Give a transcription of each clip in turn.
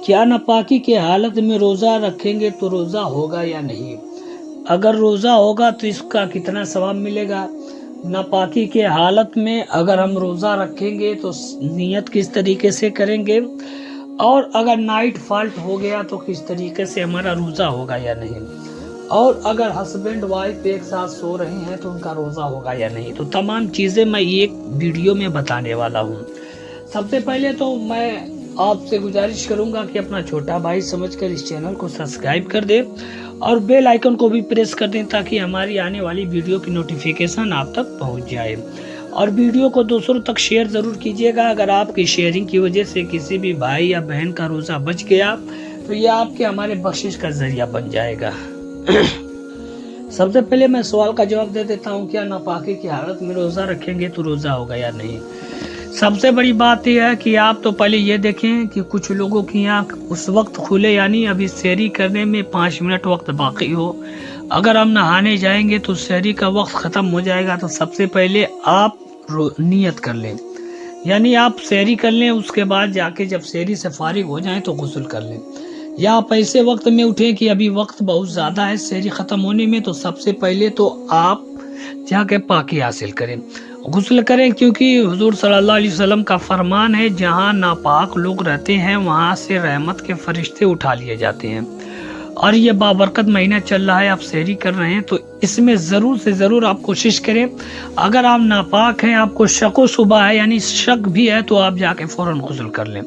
کیا ناپاکی کے حالت میں روزہ رکھیں گے تو روزہ ہوگا یا نہیں؟ اگر روزہ ہوگا تو اس کا کتنا ثواب ملے گا؟ ناپاکی کے حالت میں اگر ہم روزہ رکھیں گے تو نیت کس طریقے سے کریں گے، اور اگر نائٹ فالٹ ہو گیا تو کس طریقے سے ہمارا روزہ ہوگا یا نہیں، اور اگر ہسبینڈ وائف ایک ساتھ سو رہے ہیں تو ان کا روزہ ہوگا یا نہیں، تو تمام چیزیں میں ایک ویڈیو میں بتانے والا ہوں۔ سب سے پہلے تو میں آپ سے گزارش کروں گا کہ اپنا چھوٹا بھائی سمجھ کر اس چینل کو سبسکرائب کر دیں اور بیل آئیکن کو بھی پریس کر دیں تاکہ ہماری آنے والی ویڈیو کی نوٹیفیکیشن آپ تک پہنچ جائے، اور ویڈیو کو دوسروں تک شیئر ضرور کیجیے گا۔ اگر آپ کی شیئرنگ کی وجہ سے کسی بھی بھائی یا بہن کا روزہ بچ گیا تو یہ آپ کے ہمارے بخشش کا ذریعہ بن جائے گا۔ سب سے پہلے میں سوال کا جواب دے دیتا ہوں، کیا ناپاکی کی حالت میں روزہ رکھیں گے تو روزہ ہوگا یا نہیں؟ سب سے بڑی بات یہ ہے کہ آپ تو پہلے یہ دیکھیں کہ کچھ لوگوں کی آنکھ اس وقت کھلے، یعنی ابھی سحری کرنے میں 5 منٹ وقت باقی ہو، اگر ہم نہانے جائیں گے تو سحری کا وقت ختم ہو جائے گا، تو سب سے پہلے آپ نیت کر لیں، یعنی آپ سحری کر لیں، اس کے بعد جا کے جب سحری سے فارغ ہو جائیں تو غسل کر لیں، یا آپ ایسے وقت میں اٹھیں کہ ابھی وقت بہت زیادہ ہے سحری ختم ہونے میں، تو سب سے پہلے تو آپ جا کے پاکی حاصل کریں، غسل کریں، کیونکہ حضور صلی اللہ علیہ وسلم کا فرمان ہے جہاں ناپاک لوگ رہتے ہیں وہاں سے رحمت کے فرشتے اٹھا لیے جاتے ہیں، اور یہ بابرکت مہینہ چل رہا ہے، آپ سحری کر رہے ہیں تو اس میں ضرور سے ضرور آپ کوشش کریں، اگر آپ ناپاک ہیں، آپ کو شک و شبہ ہے، یعنی شک بھی ہے، تو آپ جا کے فوراً غسل کر لیں،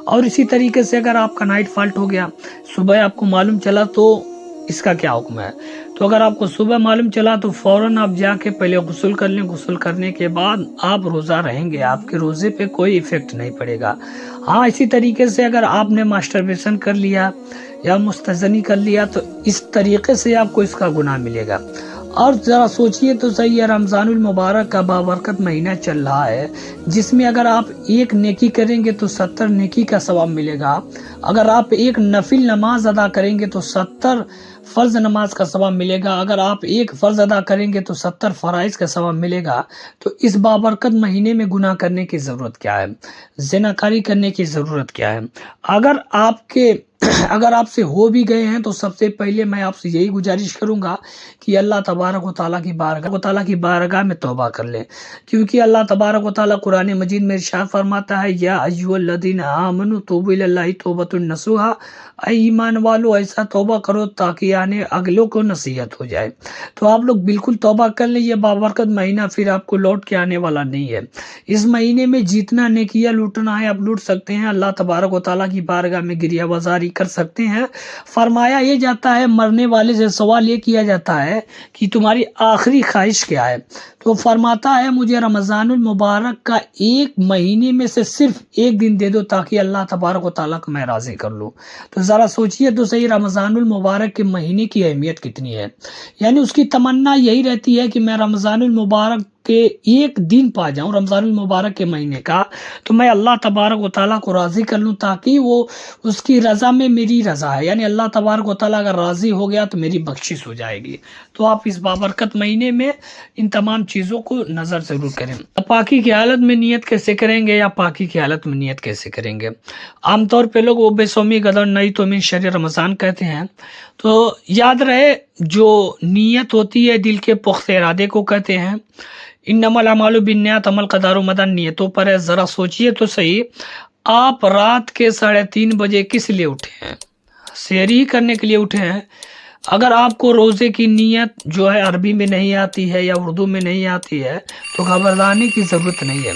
اور اسی طریقے سے اگر آپ کا نائٹ فالٹ ہو گیا، صبح آپ کو معلوم چلا تو اس کا کیا حکم ہے؟ تو اگر آپ کو صبح معلوم چلا تو فوراً آپ جا کے پہلے غسل کر لیں، غسل کرنے کے بعد آپ روزہ رہیں گے، آپ کے روزے پہ کوئی ایفیکٹ نہیں پڑے گا۔ ہاں، اسی طریقے سے اگر آپ نے ماسٹربیشن کر لیا یا مستزنی کر لیا تو اس طریقے سے آپ کو اس کا گناہ ملے گا۔ اور ذرا سوچئے تو صحیح ہے، رمضان المبارک کا بابرکت مہینہ چل رہا ہے، جس میں اگر آپ ایک نیکی کریں گے تو 70 نیکی کا ثواب ملے گا، اگر آپ ایک نفل نماز ادا کریں گے تو 70 فرض نماز کا ثواب ملے گا، اگر آپ ایک فرض ادا کریں گے تو 70 فرائض کا ثواب ملے گا، تو اس بابرکت مہینے میں گناہ کرنے کی ضرورت کیا ہے؟ زناکاری کرنے کی ضرورت کیا ہے؟ اگر آپ سے ہو بھی گئے ہیں تو سب سے پہلے میں آپ سے یہی گزارش کروں گا کہ اللہ تبارک و تعالیٰ کی بارگاہ میں توبہ کر لیں، کیونکہ اللہ تبارک و تعالیٰ قرآن مجید میں ارشاد فرماتا ہے، یا ایھا الذین آمنوا توبوا الی اللہ توبۃ نصوحا، اے ایمان والو ایسا توبہ کرو تاکہ اگلوں کو نصیحت ہو جائے۔ تو آپ لوگ بالکل توبہ کر لیں، یہ بابرکت مہینہ پھر آپ کو لوٹ کے آنے والا نہیں ہے، اس مہینے میں جتنا نیکیاں لوٹنا ہے آپ لوٹ سکتے ہیں، اللہ تبارک و تعالیٰ کی بارگاہ میں گریہ بازاری کر سکتے ہیں۔ فرمایا یہ جاتا ہے، مرنے والے سے سوال یہ کیا جاتا ہے کہ تمہاری آخری خواہش کیا ہے، تو فرماتا ہے مجھے رمضان المبارک کا ایک مہینے میں سے صرف ایک دن دے دو تاکہ اللہ تبارک و تعالیٰ کو میں راضی کر لوں۔ تو ذرا سوچئے تو صحیح، رمضان المبارک کے مہینے کی اہمیت کتنی ہے، یعنی اس کی تمنا یہی رہتی ہے کہ میں رمضان المبارک کے ایک دن پا جاؤں، رمضان المبارک کے مہینے کا، تو میں اللہ تبارک و تعالیٰ کو راضی کر لوں، تاکہ وہ اس کی رضا میں میری رضا ہے، یعنی اللہ تبارک و تعالیٰ اگر راضی ہو گیا تو میری بخشش ہو جائے گی۔ تو آپ اس بابرکت مہینے میں ان تمام چیزوں کو نظر ضرور کریں۔ پاکی کی حالت میں نیت کیسے کریں گے، یا پاکی کی حالت میں نیت کیسے کریں گے؟ عام طور پہ لوگ بے سومی غدر نہیں تو من شر رمضان کہتے ہیں، تو یاد رہے جو نیت ہوتی ہے دل کے پختہ ارادے کو کہتے ہیں، انما الاعمال بالنیات، عمل کا دار و مدار نیتوں پر ہے۔ ذرا سوچئے تو صحیح، آپ رات کے 3:30 بجے کس لیے اٹھے ہیں؟ سحری کرنے کے لیے اٹھے ہیں۔ اگر آپ کو روزے کی نیت جو ہے عربی میں نہیں آتی ہے یا اردو میں نہیں آتی ہے تو گھبرانے کی ضرورت نہیں ہے،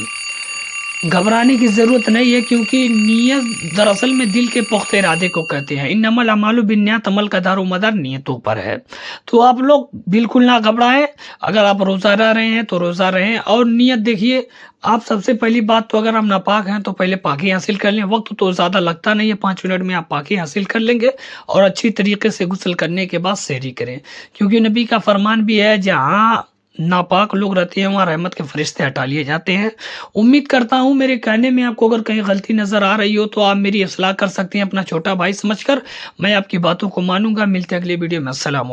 گھبرانے کی ضرورت نہیں ہے، کیونکہ نیت دراصل میں دل کے پختہ ارادے کو کہتے ہیں، انما الاعمال بالنیات، عمل کا دار و مدار نیتوں پر ہے۔ تو آپ لوگ بالکل نہ گھبرائیں، اگر آپ روزہ رہ رہے ہیں تو روزہ رہیں، اور نیت دیکھیے، آپ سب سے پہلی بات تو اگر ہم ناپاک ہیں تو پہلے پاکی حاصل کر لیں، وقت تو زیادہ لگتا نہیں ہے، 5 منٹ میں آپ پاکی حاصل کر لیں گے، اور اچھی طریقے سے غسل کرنے کے بعد سحری کریں، کیونکہ نبی کا فرمان بھی ہے جہاں ناپاک لوگ رہتے ہیں وہاں رحمت کے فرشتے ہٹا لیے جاتے ہیں۔ امید کرتا ہوں میرے کہنے میں آپ کو اگر کہیں غلطی نظر آ رہی ہو تو آپ میری اصلاح کر سکتے ہیں، اپنا چھوٹا بھائی سمجھ کر میں آپ کی باتوں کو مانوں گا۔ ملتے اگلے ویڈیو میں، السلام علیکم۔